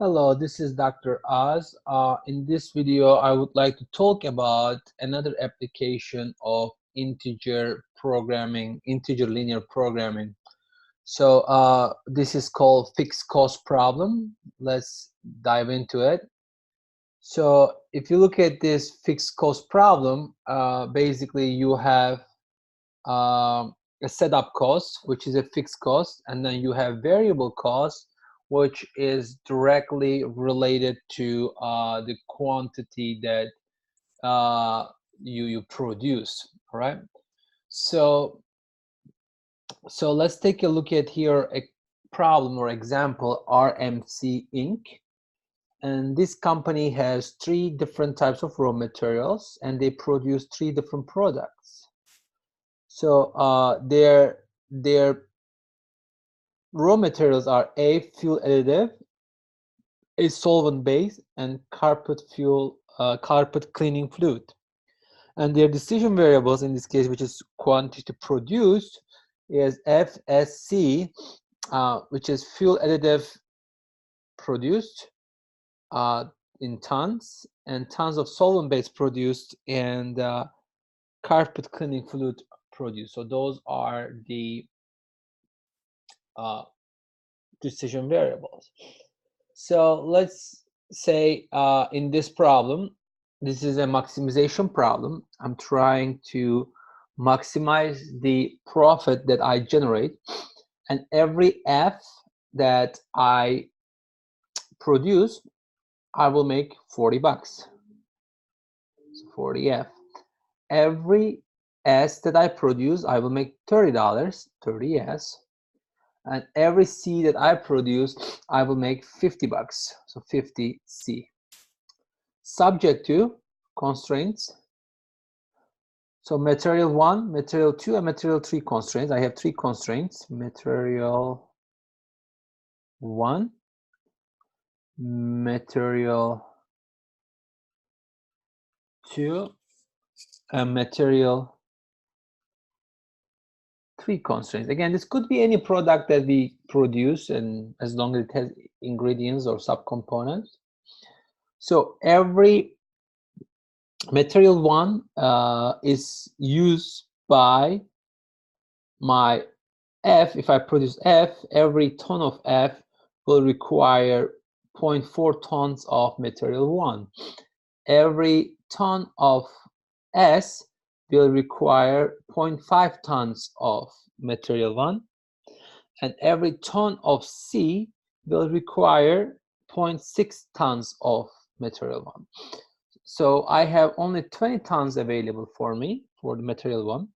Hello, this is Dr. Oz. In this video, I would like to talk about another application of integer programming, integer linear programming. So this is called fixed cost problem. Let's dive into it. So if you look at this fixed cost problem, basically you have a setup cost, which is a fixed cost, and then you have variable cost, which is directly related to the quantity that you produce. All right. So let's take a look at here a problem or example, RMC Inc. And this company has 3 different types of raw materials, and they produce 3 different products. So their raw materials are A, fuel additive, A, solvent base, and carpet cleaning fluid. And their decision variables in this case, which is quantity produced, is FSC, which is fuel additive produced in tons, and tons of solvent base produced, and carpet cleaning fluid produced. So those are the decision variables. So let's say in this problem, this is a maximization problem. I'm trying to maximize the profit that I generate, and every F that I produce, I will make 40 bucks. So 40F. Every S that I produce, I will make $30, 30S. And every C that I produce, I will make 50 bucks, so 50C. Subject to constraints. So material 1, material 2, and material 3 constraints. I have 3 constraints. Material 1, material 2, and material 3 constraints. Again, this could be any product that we produce, and as long as it has ingredients or subcomponents. So every material 1 is used by my F. If I produce F, every ton of F will require 0.4 tons of material 1. Every ton of S will require 0.5 tons of material 1, and every ton of C will require 0.6 tons of material 1. So I have only 20 tons available for me for the material 1.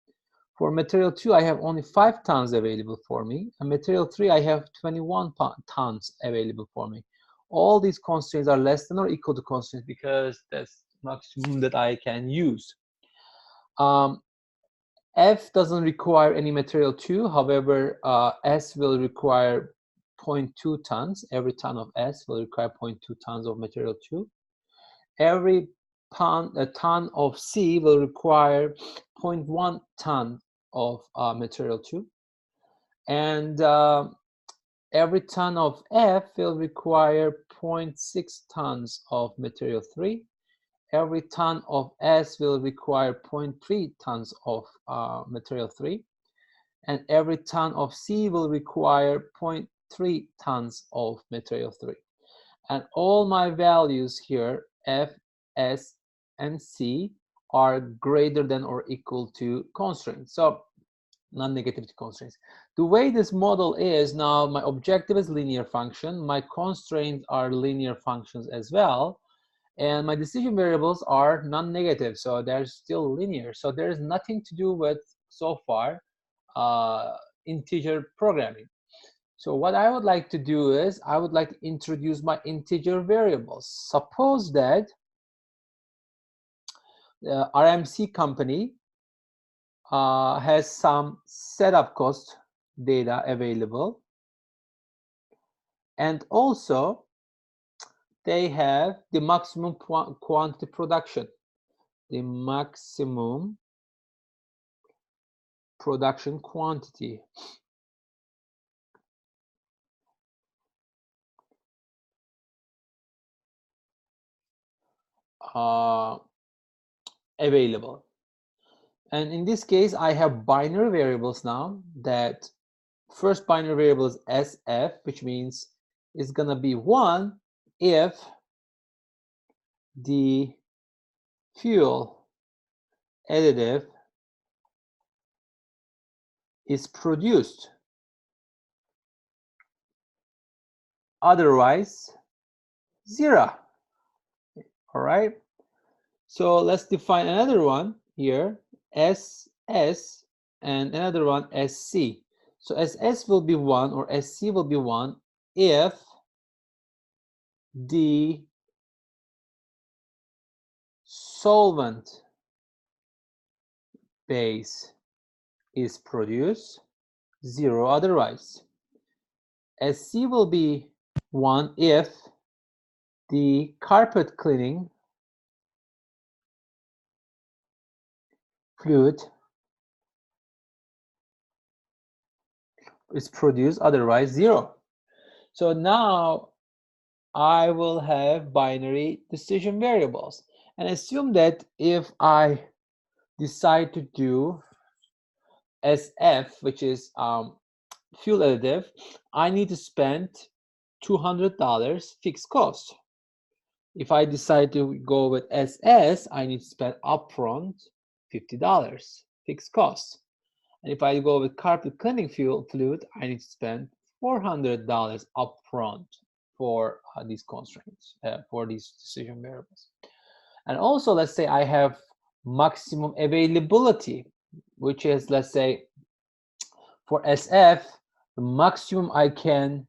For material 2, I have only 5 tons available for me, and material 3, I have 21 tons available for me. All these constraints are less than or equal to constraints because that's maximum that I can use. F doesn't require any material 2. However, S will require 0.2 tons. Every ton of S will require 0.2 tons of material 2. Every ton of C will require 0.1 ton of material 2. And every ton of F will require 0.6 tons of material 3. Every ton of S will require 0.3 tons of material 3. And every ton of C will require 0.3 tons of material 3. And all my values here, F, S, and C, are greater than or equal to constraints. So non-negativity constraints. The way this model is now, my objective is linear function. My constraints are linear functions as well. And my decision variables are non-negative, so they're still linear. So there's nothing to do with, so far, integer programming. So what I would like to do is, I would like to introduce my integer variables. Suppose that the RMC company has some setup cost data available, and also they have the maximum quantity production, the maximum production quantity. available. And in this case, I have binary variables now. That first binary variable is SF, which means it's going to be 1 if the fuel additive is produced. Otherwise, 0. All right. So let's define another one here, SS, and another one, SC. So SS will be 1 or SC will be 1 if the solvent base is produced, 0 otherwise. SC will be 1 if the carpet cleaning fluid is produced, otherwise 0. So now I will have binary decision variables, and assume that if I decide to do SF, which is fuel additive, I need to spend $200 fixed cost. If I decide to go with SS, I need to spend upfront $50 fixed cost. And if I go with carpet cleaning fluid, I need to spend $400 upfront for these constraints, for these decision variables. And also, let's say I have maximum availability, which is, let's say, for SF, the maximum I can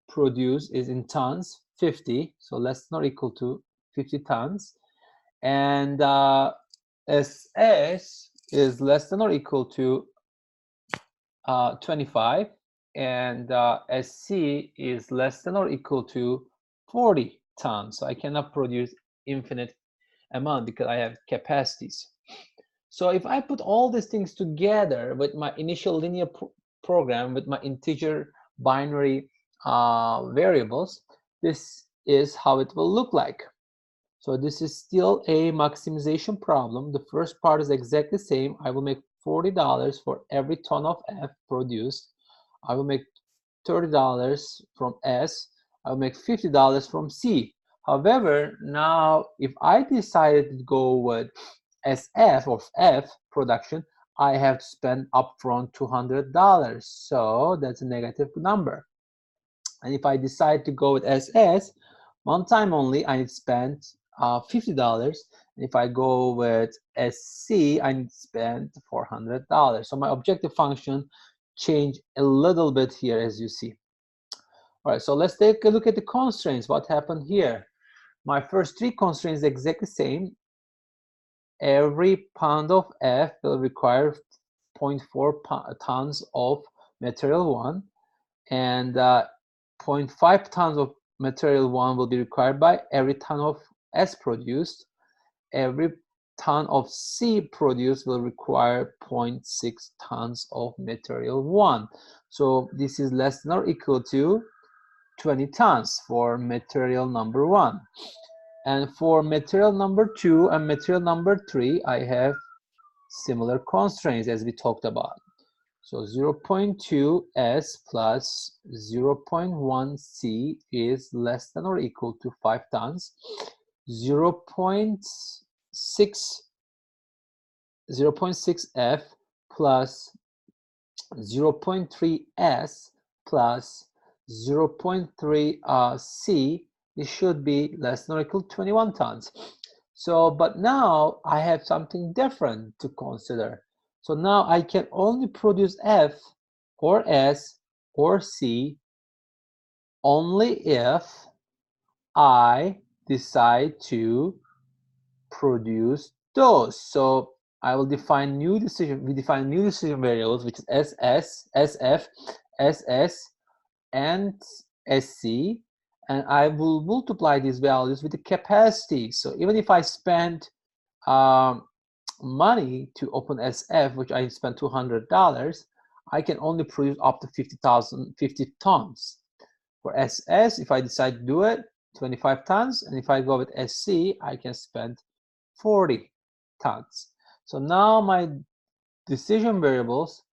produce is in tons, 50. So less than or equal to 50 tons. And SS is less than or equal to 25. And SC is less than or equal to 40 tons. So I cannot produce infinite amount because I have capacities. So if I put all these things together with my initial linear program, with my integer binary variables, this is how it will look like. So this is still a maximization problem. The first part is exactly the same. I will make $40 for every ton of F produced. I will make $30 from S. I will make $50 from C. However, now if I decided to go with SF of F production, I have to spend upfront $200. So that's a negative number. And if I decide to go with SS, one time only, I need to spend $50. And if I go with SC, I need to spend $400. So my objective function changed a little bit here, as you see. All right, so let's take a look at the constraints. What happened here? My first 3 constraints are exactly the same. Every pound of F will require 0.4 tons of material 1, and 0.5 tons of material 1 will be required by every ton of S produced. Every ton of C produced will require 0.6 tons of material 1. So this is less than or equal to 20 tons for material number 1. And for material number 2 and material number 3, I have similar constraints as we talked about. So 0.2 S plus 0.1 C is less than or equal to 5 tons. 0.6 F plus 0.3 S plus 0.3 C, it should be less than or equal to 21 tons. So, but now I have something different to consider. So now I can only produce F or S or C only if I decide to produce those. So I will define new decision. We define new decision variables, which is SS, SF, SS, and SC, and I will multiply these values with the capacity. So even if I spend money to open SF, which I spent $200, I can only produce up to 50 tons. For SS, if I decide to do it, 25 tons, and if I go with SC, I can spend 40 tons. So now my decision variables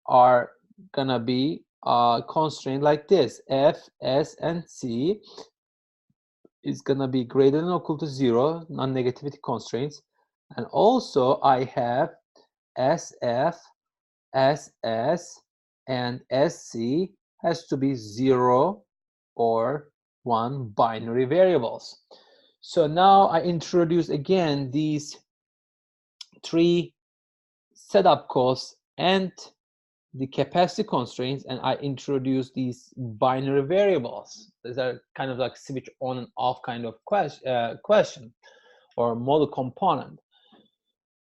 are gonna be constrained like this: F, S, and C is gonna be greater than or equal to 0, non-negativity constraints. And also I have SF, SS, and SC has to be 0 or 1 binary variables. So now I introduce again these 3 setup costs and the capacity constraints, and I introduce these binary variables. These are kind of like switch on and off kind of question or model component.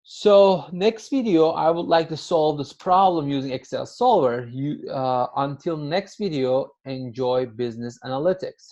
So next video, I would like to solve this problem using Excel solver. Until next video, enjoy business analytics.